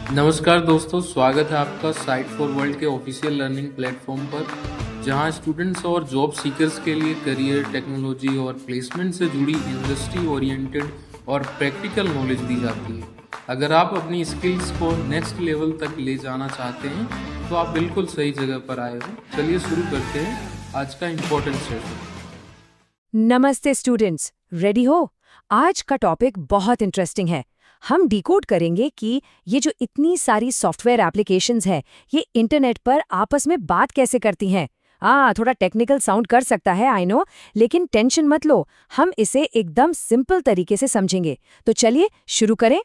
नमस्कार दोस्तों, स्वागत है आपका साइट फॉर वर्ल्ड के ऑफिशियल लर्निंग प्लेटफॉर्म पर, जहां स्टूडेंट्स और जॉब सीकर्स के लिए करियर, टेक्नोलॉजी और प्लेसमेंट से जुड़ी इंडस्ट्री ओरिएंटेड और प्रैक्टिकल नॉलेज दी जाती है। अगर आप अपनी स्किल्स को नेक्स्ट लेवल तक ले जाना चाहते हैं तो आप बिल्कुल सही जगह पर आए हो। चलिए शुरू करते हैं आज का इम्पोर्टेंट सेशन। नमस्ते स्टूडेंट्स, रेडी हो? आज का टॉपिक बहुत इंटरेस्टिंग है। हम डिकोड करेंगे कि ये जो इतनी सारी सॉफ्टवेयर एप्लीकेशंस हैं, ये इंटरनेट पर आपस में बात कैसे करती हैं। थोड़ा टेक्निकल साउंड कर सकता है, आई नो, लेकिन टेंशन मत लो, हम इसे एकदम सिंपल तरीके से समझेंगे। तो चलिए शुरू करें।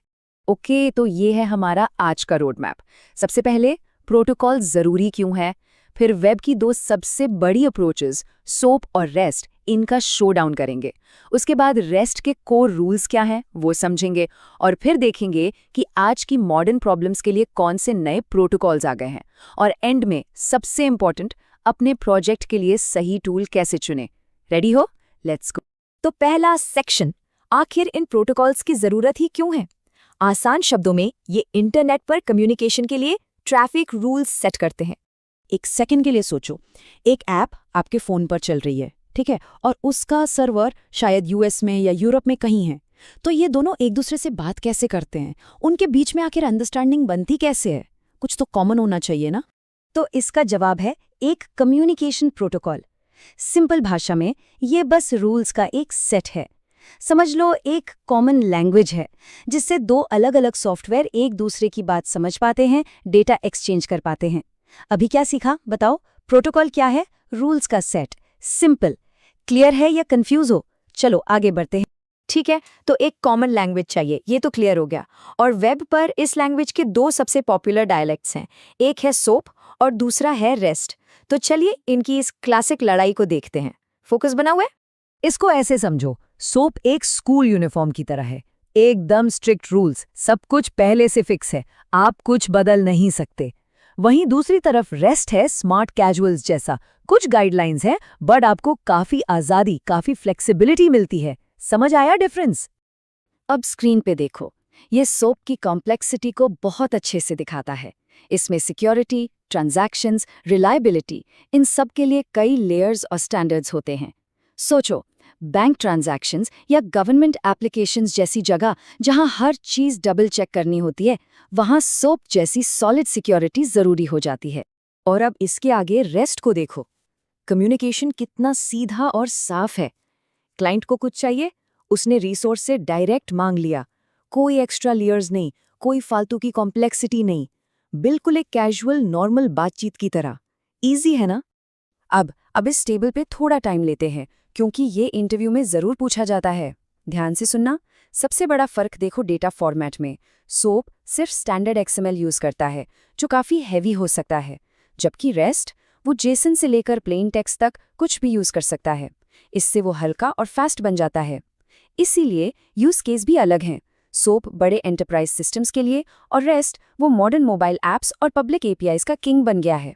ओके, तो ये है हमारा आज का रोड मैप। सबसे पहले प्रोटोकॉल जरूरी क्यों है, फिर वेब की दो सबसे बड़ी अप्रोचेस सोप और रेस्ट, इनका शो डाउन करेंगे। उसके बाद रेस्ट के कोर रूल्स क्या हैं वो समझेंगे, और फिर देखेंगे कि आज की मॉडर्न प्रॉब्लम्स के लिए कौन से नए प्रोटोकॉल्स आ गए हैं। और एंड में सबसे इंपॉर्टेंट, अपने प्रोजेक्ट के लिए सही टूल कैसे चुनें। रेडी हो? Let's go. तो पहला सेक्शन, आखिर इन प्रोटोकॉल्स की जरूरत ही क्यों है। आसान शब्दों में ये इंटरनेट पर कम्युनिकेशन के लिए ट्रैफिक रूल्स सेट करते हैं। एक सेकंड के लिए सोचो, एक ऐप आपके फोन पर चल रही है, ठीक है, और उसका सर्वर शायद यूएस में या यूरोप में कहीं है। तो ये दोनों एक दूसरे से बात कैसे करते हैं, उनके बीच में आखिर अंडरस्टैंडिंग बनती कैसे है? कुछ तो कॉमन होना चाहिए ना। तो इसका जवाब है एक कम्युनिकेशन प्रोटोकॉल। सिंपल भाषा में ये बस रूल्स का एक सेट है। समझ लो एक कॉमन लैंग्वेज है जिससे दो अलग अलग सॉफ्टवेयर एक दूसरे की बात समझ पाते हैं, डेटा एक्सचेंज कर पाते हैं। अभी क्या सीखा बताओ? प्रोटोकॉल क्या है? रूल्स का सेट। सिंपल। क्लियर है या कंफ्यूज हो? चलो आगे बढ़ते हैं। ठीक है, तो एक कॉमन लैंग्वेज चाहिए, ये तो क्लियर हो गया। और वेब पर इस लैंग्वेज के दो सबसे पॉपुलर डायलेक्ट्स हैं, एक है सोप और दूसरा है रेस्ट। तो चलिए इनकी इस क्लासिक लड़ाई को देखते हैं। फोकस बना हुआ है। इसको ऐसे समझो, सोप एक स्कूल यूनिफॉर्म की तरह है, एकदम स्ट्रिक्ट रूल्स, सब कुछ पहले से फिक्स है, आप कुछ बदल नहीं सकते। वहीं दूसरी तरफ रेस्ट है स्मार्ट कैजुअल्स जैसा, कुछ गाइडलाइंस हैं बट आपको काफी आजादी, काफी फ्लेक्सिबिलिटी मिलती है। समझ आया डिफरेंस? अब स्क्रीन पे देखो, ये सोप की कॉम्प्लेक्सिटी को बहुत अच्छे से दिखाता है। इसमें सिक्योरिटी, ट्रांजैक्शंस, रिलायबिलिटी, इन सब के लिए कई लेयर्स और स्टैंडर्ड्स होते हैं। सोचो, बैंक ट्रांजैक्शंस या गवर्नमेंट एप्लीकेशंस जैसी जगह जहां हर चीज डबल चेक करनी होती है, वहां सोप जैसी सॉलिड सिक्योरिटी जरूरी हो जाती है। और अब इसके आगे रेस्ट को देखो, कम्युनिकेशन कितना सीधा और साफ है। क्लाइंट को कुछ चाहिए, उसने रिसोर्स से डायरेक्ट मांग लिया, कोई एक्स्ट्रा लेयर्स नहीं, कोई फालतू की कॉम्प्लेक्सिटी नहीं, बिल्कुल एक कैजुअल नॉर्मल बातचीत की तरह। इजी है ना? अब इस टेबल पे थोड़ा टाइम लेते हैं, क्योंकि ये इंटरव्यू में जरूर पूछा जाता है। ध्यान से सुनना। सबसे बड़ा फर्क देखो डेटा फॉर्मेट में। सोप सिर्फ स्टैंडर्ड एक्सएमएल यूज करता है, जो काफी हैवी हो सकता है, जबकि रेस्ट वो जेसन से लेकर प्लेन टेक्स्ट तक कुछ भी यूज कर सकता है। इससे वो हल्का और फास्ट बन जाता है। इसीलिए यूज केस भी अलग हैं। सोप बड़े एंटरप्राइज सिस्टम्स के लिए, और रेस्ट वो मॉडर्न मोबाइल ऐप्स और पब्लिक एपीआईज का किंग बन गया है।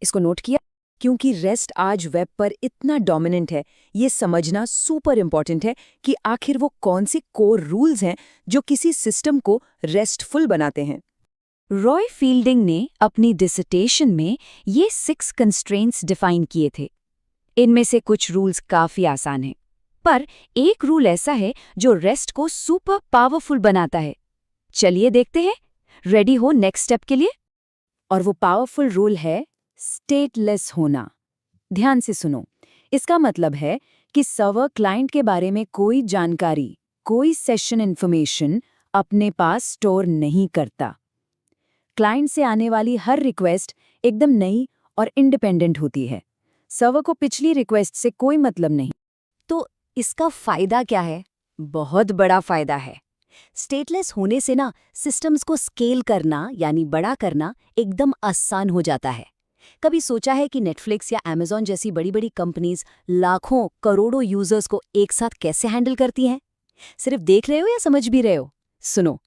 इसको नोट किया? क्योंकि रेस्ट आज वेब पर इतना डोमिनेंट है, ये समझना सुपर इंपॉर्टेंट है कि आखिर वो कौन से कोर रूल्स हैं जो किसी सिस्टम को रेस्टफुल बनाते हैं। रॉय फील्डिंग ने अपनी डिसर्टेशन में ये 6 कंस्ट्रेंट्स डिफाइन किए थे। इनमें से कुछ रूल्स काफी आसान हैं, पर एक रूल ऐसा है जो रेस्ट को सुपर पावरफुल बनाता है। चलिए देखते हैं। रेडी हो नेक्स्ट स्टेप के लिए? और वो पावरफुल रूल है स्टेटलेस होना। ध्यान से सुनो, इसका मतलब है कि सर्वर क्लाइंट के बारे में कोई जानकारी, कोई सेशन इन्फॉर्मेशन अपने पास स्टोर नहीं करता। क्लाइंट से आने वाली हर रिक्वेस्ट एकदम नई और इंडिपेंडेंट होती है। सर्वर को पिछली रिक्वेस्ट से कोई मतलब नहीं। तो इसका फायदा क्या है? बहुत बड़ा फायदा है। स्टेटलेस होने से ना सिस्टम्स को स्केल करना यानी बड़ा करना एकदम आसान हो जाता है। कभी सोचा है कि नेटफ्लिक्स या अमेज़न जैसी बड़ी बड़ी कंपनीज लाखों करोड़ों यूजर्स को एक साथ कैसे हैंडल करती हैं? सिर्फ देख रहे हो या समझ भी रहे हो? सुनो,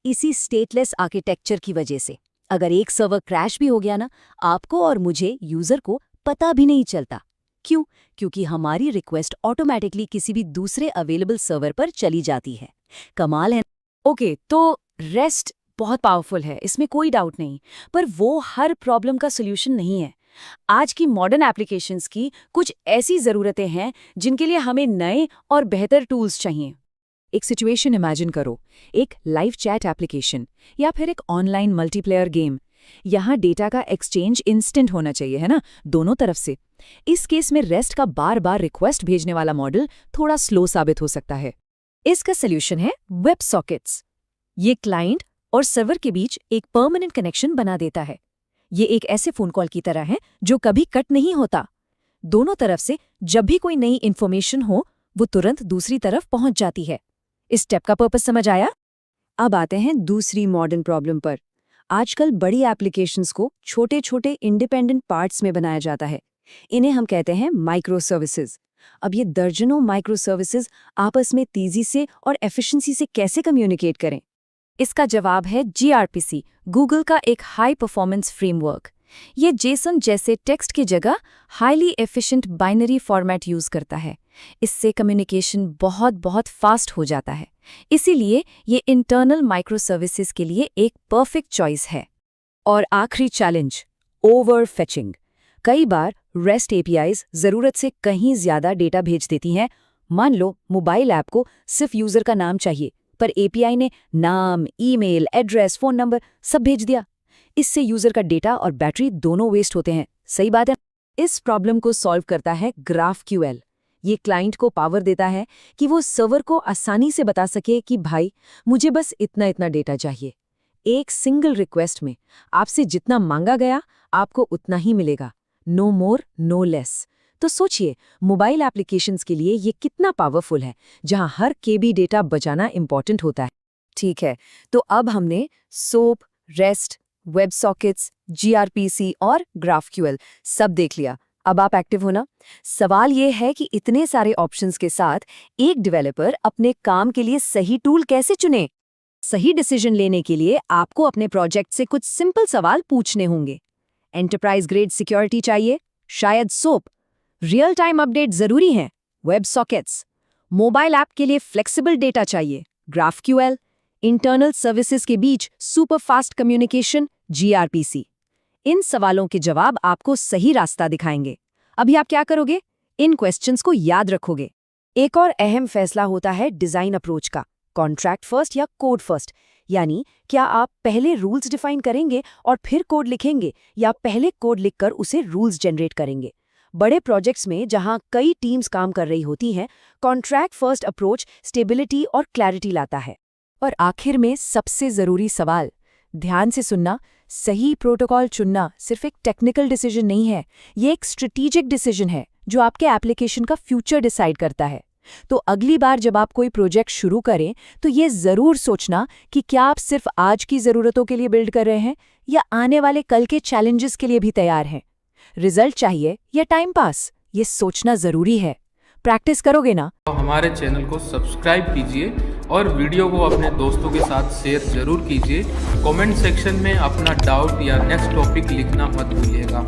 इसी स्टेटलेस आर्किटेक्चर की वजह से अगर एक सर्वर क्रैश भी हो गया ना, आपको और मुझे यूजर को पता भी नहीं चलता। क्यों? क्योंकि हमारी रिक्वेस्ट ऑटोमेटिकली किसी भी दूसरे अवेलेबल सर्वर पर चली जाती है। कमाल है। ओके, तो रेस्ट बहुत पावरफुल है, इसमें कोई डाउट नहीं, पर वो हर प्रॉब्लम का सोल्यूशन नहीं है। आज की मॉडर्न एप्लीकेशंस की कुछ ऐसी ज़रूरतें हैं जिनके लिए हमें नए और बेहतर टूल्स चाहिए। एक सिचुएशन इमेजिन करो, एक लाइव चैट एप्लीकेशन या फिर एक ऑनलाइन मल्टीप्लेयर गेम। यहाँ डेटा का एक्सचेंज इंस्टेंट होना चाहिए, है ना, दोनों तरफ से। इस केस में रेस्ट का बार बार रिक्वेस्ट भेजने वाला मॉडल थोड़ा स्लो साबित हो सकता है। इसका सोल्यूशन है वेब सॉकेट्स। ये क्लाइंट और सर्वर के बीच एक परमानेंट कनेक्शन बना देता है। ये एक ऐसे फोन कॉल की तरह है जो कभी कट नहीं होता। दोनों तरफ से जब भी कोई नई इन्फॉर्मेशन हो, वो तुरंत दूसरी तरफ पहुंच जाती है। इस स्टेप का पर्पस समझ आया? अब आते हैं दूसरी मॉडर्न प्रॉब्लम पर। आजकल बड़ी एप्लीकेशंस को छोटे छोटे इंडिपेंडेंट पार्ट्स में बनाया जाता है। इन्हें हम कहते हैं माइक्रो सर्विसेज। अब ये दर्जनों माइक्रो सर्विसेज आपस में तेजी से और एफिशिएंसी से कैसे कम्युनिकेट करें? इसका जवाब है GRPC, गूगल का एक हाई परफॉर्मेंस फ्रेमवर्क। ये जेसन जैसे टेक्स्ट की जगह highly efficient binary format use करता है। इससे कम्युनिकेशन बहुत फास्ट हो जाता है। इसीलिए ये इंटरनल माइक्रो सर्विसेज के लिए एक परफेक्ट चॉइस है। और आखिरी चैलेंज, ओवरफेचिंग। कई बार रेस्ट APIs जरूरत से कहीं ज्यादा डेटा भेज देती हैं। मान लो मोबाइल ऐप को सिर्फ यूजर का नाम चाहिए, पर API ने नाम, ईमेल, एड्रेस, फोन नंबर सब भेज दिया। इससे यूजर का डेटा और बैटरी दोनों वेस्ट होते हैं। सही बात है। इस प्रॉब्लम को सॉल्व करता है GraphQL। ये क्लाइंट को पावर देता है कि वो सर्वर को आसानी से बता सके कि भाई मुझे बस इतना इतना डेटा चाहिए। एक सिंगल रिक्वेस्ट में आपसे जितना मांगा गया आपको उतना ही मिलेगा। No more no less. तो सोचिए, मोबाइल एप्लीकेशंस के लिए ये कितना पावरफुल है, जहां हर KB डेटा बचाना इंपॉर्टेंट होता है। ठीक है, तो अब हमने soap, rest, web sockets, GRPC और GraphQL सब देख लिया। अब आप एक्टिव हो ना? सवाल ये है कि इतने सारे ऑप्शंस के साथ एक डेवलपर अपने काम के लिए सही टूल कैसे चुने? सही डिसीजन लेने के लिए आपको अपने प्रोजेक्ट से कुछ सिंपल सवाल पूछने होंगे। एंटरप्राइज ग्रेड सिक्योरिटी चाहिए? शायद सोप। रियल टाइम अपडेट जरूरी है? Web sockets. मोबाइल ऐप के लिए फ्लेक्सिबल डेटा चाहिए? GraphQL। इंटरनल सर्विसेज के बीच सुपर फास्ट कम्युनिकेशन? GRPC। इन सवालों के जवाब आपको सही रास्ता दिखाएंगे। अभी आप क्या करोगे? इन क्वेश्चंस को याद रखोगे। एक और अहम फैसला होता है डिजाइन अप्रोच का, कॉन्ट्रैक्ट फर्स्ट या कोड फर्स्ट। यानी क्या आप पहले रूल्स डिफाइन करेंगे और फिर कोड लिखेंगे, या पहले कोड लिखकर उसे रूल्स जनरेट करेंगे? बड़े प्रोजेक्ट्स में जहां कई टीम्स काम कर रही होती हैं, कॉन्ट्रैक्ट फर्स्ट अप्रोच स्टेबिलिटी और क्लैरिटी लाता है। और आखिर में सबसे जरूरी सवाल, ध्यान से सुनना, सही प्रोटोकॉल चुनना सिर्फ एक टेक्निकल डिसीजन नहीं है, ये एक स्ट्रेटेजिक डिसीजन है जो आपके एप्लीकेशन का फ्यूचर डिसाइड करता है। तो अगली बार जब आप कोई प्रोजेक्ट शुरू करें तो ये जरूर सोचना कि क्या आप सिर्फ आज की जरूरतों के लिए बिल्ड कर रहे हैं या आने वाले कल के चैलेंजेस के लिए भी तैयार हैं। रिजल्ट चाहिए या टाइम पास, ये सोचना जरूरी है। प्रैक्टिस करोगे ना? तो हमारे चैनल को सब्सक्राइब कीजिए और वीडियो को अपने दोस्तों के साथ शेयर जरूर कीजिए। कमेंट सेक्शन में अपना डाउट या नेक्स्ट टॉपिक लिखना मत भूलिएगा।